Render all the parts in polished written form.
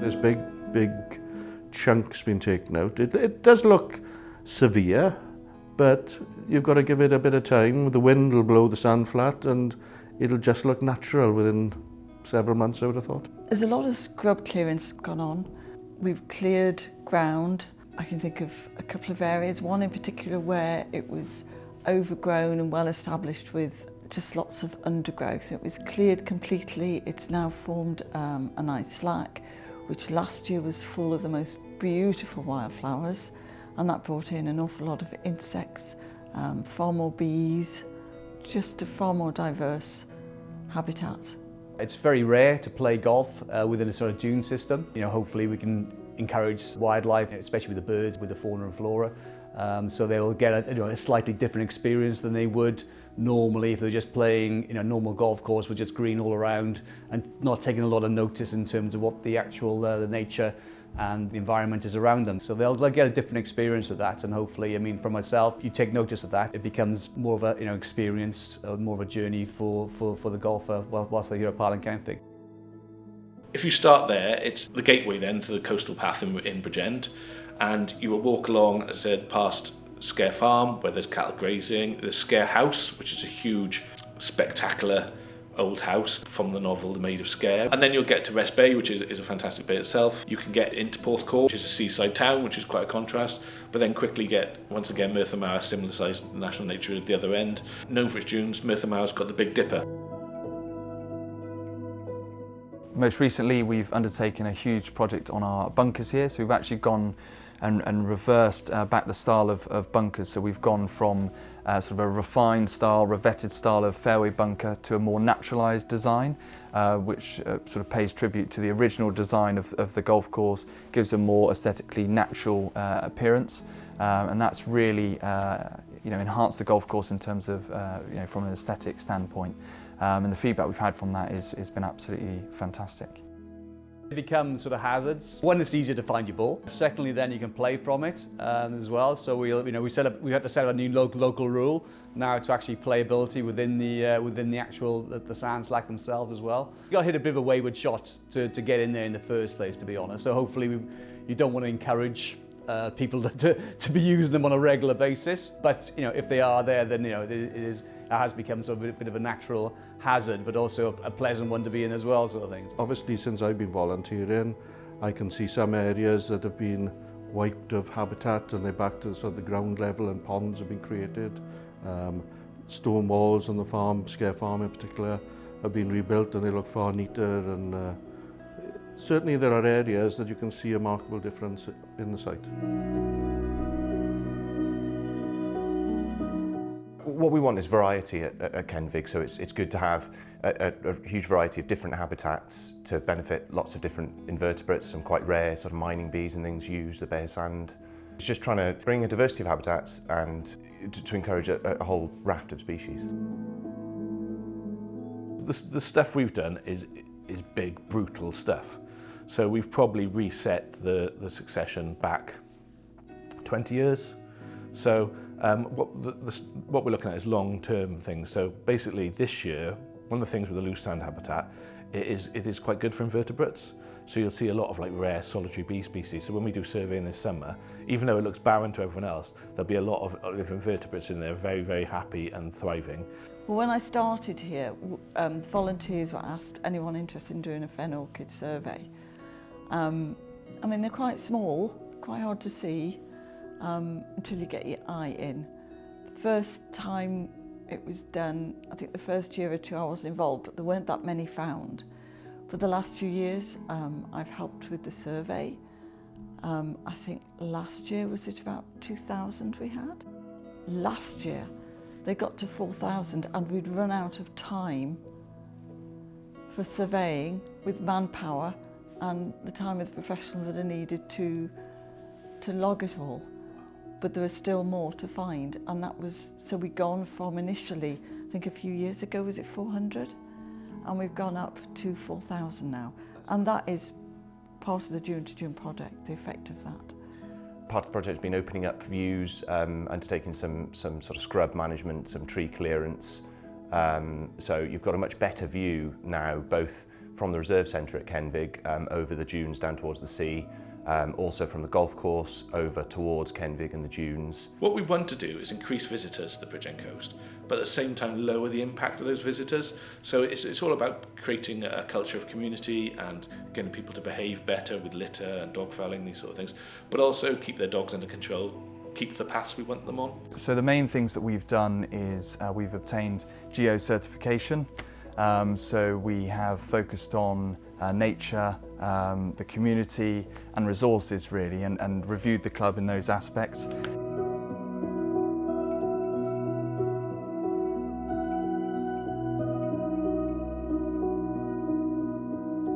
There's big chunks been taken out. It does look severe, but you've got to give it a bit of time. The wind will blow the sand flat and it'll just look natural within several months, I would have thought. There's a lot of scrub clearance gone on. We've cleared ground. I can think of a couple of areas, one in particular where it was overgrown and well established with just lots of undergrowth. It was cleared completely. It's now formed a nice slack, which last year was full of the most beautiful wildflowers, and that brought in an awful lot of insects, far more bees, just a far more diverse habitat. It's very rare to play golf within a sort of dune system. You know, hopefully we can encourage wildlife, especially with the birds, with the fauna and flora, so they'll get a slightly different experience than they would normally if they're just playing a normal golf course with just green all around and not taking a lot of notice in terms of what the actual the nature and the environment is around them. So they'll get a different experience with that, and hopefully, I mean, for myself, you take notice of that, it becomes more of a experience, more of a journey for the golfer whilst they're here at Parliament County. If you start there, it's the gateway then to the coastal path in Bridgend, and you will walk along, as I said, past Scare Farm, where there's cattle grazing, there's Scare House, which is a huge, spectacular old house from the novel The Maid of Scare, and then you'll get to Rest Bay, which is a fantastic bay itself. You can get into Porthcawl, which is a seaside town, which is quite a contrast, but then quickly get, once again, Mae'r, similar sized national nature at the other end. Known for its dunes, Mae'r's got the Big Dipper. Most recently, we've undertaken a huge project on our bunkers here, so we've actually gone and reversed back the style of bunkers. So we've gone from sort of a refined style, revetted style of fairway bunker to a more naturalised design, which sort of pays tribute to the original design of the golf course, gives a more aesthetically natural appearance, and that's really enhanced the golf course in terms of from an aesthetic standpoint. And the feedback we've had from that has been absolutely fantastic. It becomes sort of hazards. One, it's easier to find your ball. Secondly, then you can play from it as well. So we had to set up a new local rule now to actually playability within the actual the sand slack themselves as well. You got to hit a bit of a wayward shot to get in there in the first place, to be honest. So hopefully you don't want to encourage people to be using them on a regular basis. But if they are there, then it has become sort of a bit of a natural hazard, but also a pleasant one to be in as well, sort of things. Obviously, since I've been volunteering, I can see some areas that have been wiped of habitat and they're back to sort of the ground level, and ponds have been created. Stone walls on the farm, Scare Farm in particular, have been rebuilt and they look far neater, and certainly there are areas that you can see a remarkable difference in the site. What we want is variety at Kenfig, so it's good to have a huge variety of different habitats to benefit lots of different invertebrates. Some quite rare sort of mining bees and things use the bare sand. It's just trying to bring a diversity of habitats and to encourage a whole raft of species. The stuff we've done is big, brutal stuff. So we've probably reset the succession back 20 years. So what we're looking at is long-term things. So basically this year, one of the things with the loose sand habitat, it is quite good for invertebrates. So you'll see a lot of like rare solitary bee species. So when we do surveying this summer, even though it looks barren to everyone else, there'll be a lot of invertebrates in there, very, very happy and thriving. Well, when I started here, the volunteers were asked, anyone interested in doing a fen orchid survey? I mean, they're quite small, quite hard to see until you get your eye in. The first time it was done, I think the first year or two I wasn't involved, but there weren't that many found. For the last few years, I've helped with the survey. I think last year, was it about 2,000 we had? Last year, they got to 4,000 and we'd run out of time for surveying with manpower and the time with professionals that are needed to log it all. But there was still more to find, and that was, so we'd gone from initially, I think a few years ago, was it 400? And we've gone up to 4,000 now. And that is part of the Dune to Dune project, the effect of that. Part of the project has been opening up views, undertaking some sort of scrub management, some tree clearance. So you've got a much better view now, both from the reserve centre at Kenfig over the dunes down towards the sea, also from the golf course over towards Kenfig and the dunes. What we want to do is increase visitors to the Bridgend Coast, but at the same time lower the impact of those visitors. So it's all about creating a culture of community and getting people to behave better with litter and dog fouling, these sort of things, but also keep their dogs under control, keep the paths we want them on. So the main things that we've done is we've obtained GEO certification. So we have focused on nature, the community and resources really, and reviewed the club in those aspects.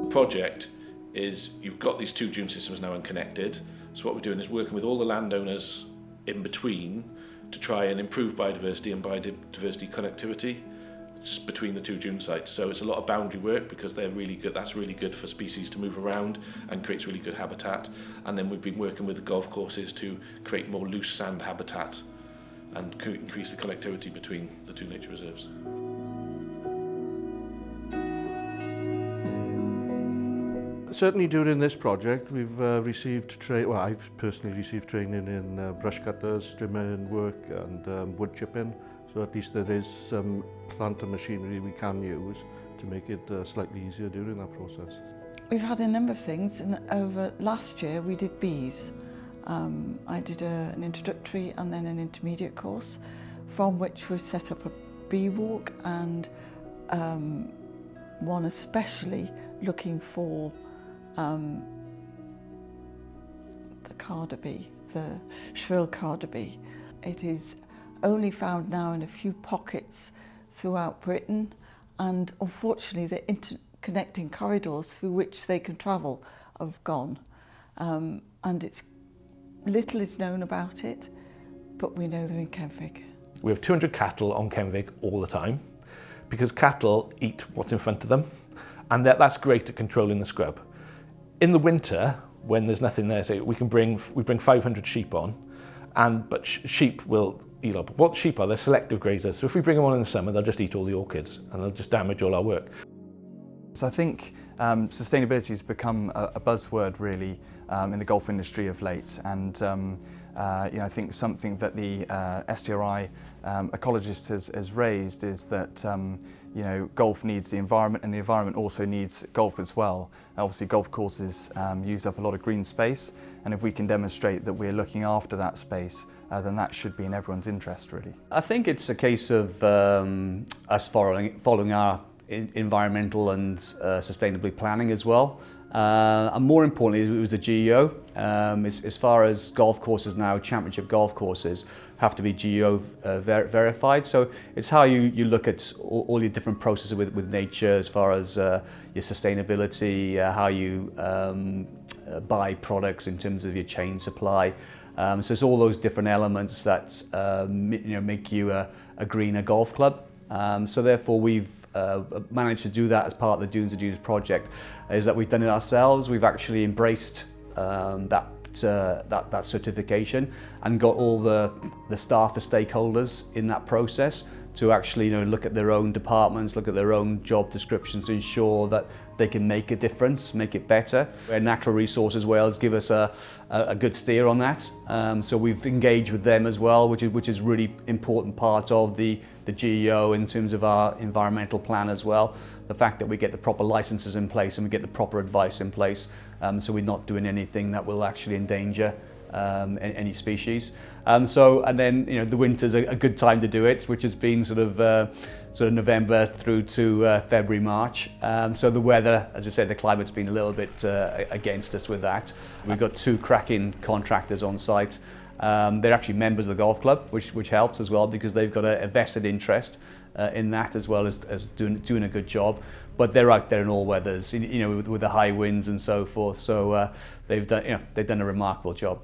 The project is, you've got these two dune systems now unconnected, so what we're doing is working with all the landowners in between to try and improve biodiversity and biodiversity connectivity between the two dune sites. So it's a lot of boundary work because they're really good. That's really good for species to move around and creates really good habitat. And then we've been working with the golf courses to create more loose sand habitat and increase the connectivity between the two nature reserves. Certainly during this project we've I've personally received training in brush cutters, trimming work and wood chipping. So at least there is some plant and machinery we can use to make it slightly easier during that process. We've had a number of things, and over last year we did bees. I did an introductory and then an intermediate course, from which we set up a bee walk and one especially looking for the carder bee, the shrill carder bee. It is only found now in a few pockets throughout Britain, and unfortunately the interconnecting corridors through which they can travel have gone, and little is known about it, but we know they're in Kenfig. We have 200 cattle on Kenfig all the time because cattle eat what's in front of them, and that's great at controlling the scrub. In the winter, when there's nothing there, say we bring 500 sheep on, but sheep will eat up. What sheep are? They're selective grazers. So if we bring them on in the summer, they'll just eat all the orchids and they'll just damage all our work. So I think sustainability has become a buzzword really in the golf industry of late, and I think something that the STRI ecologist has raised is that golf needs the environment, and the environment also needs golf as well. Obviously golf courses use up a lot of green space, and if we can demonstrate that we're looking after that space, then that should be in everyone's interest really. I think it's a case of us following our environmental and sustainably planning as well. And more importantly, it was the GEO. As far as golf courses now, championship golf courses have to be GEO verified. So it's how you look at all your different processes with nature, as far as your sustainability, how you buy products in terms of your chain supply. So it's all those different elements that make you a greener golf club. So therefore we've managed to do that as part of the Dunes to Dunes project, is that we've done it ourselves. We've actually embraced that certification and got all the staff, the stakeholders in that process to actually look at their own departments, look at their own job descriptions to ensure that they can make a difference, make it better. Where Natural Resources Wales give us a good steer on that. So we've engaged with them as well, which is really important part of the GEO in terms of our environmental plan as well. The fact that we get the proper licenses in place and we get the proper advice in place, so we're not doing anything that will actually endanger any species. And then the winter's a good time to do it, which has been sort of November through to February, March. So the weather, as I said, the climate's been a little bit against us with that. We've got two cracking contractors on site. They're actually members of the golf club, which helps as well, because they've got a vested interest in that, as well as doing a good job. But they're out there in all weathers, with the high winds and so forth. So they've done a remarkable job.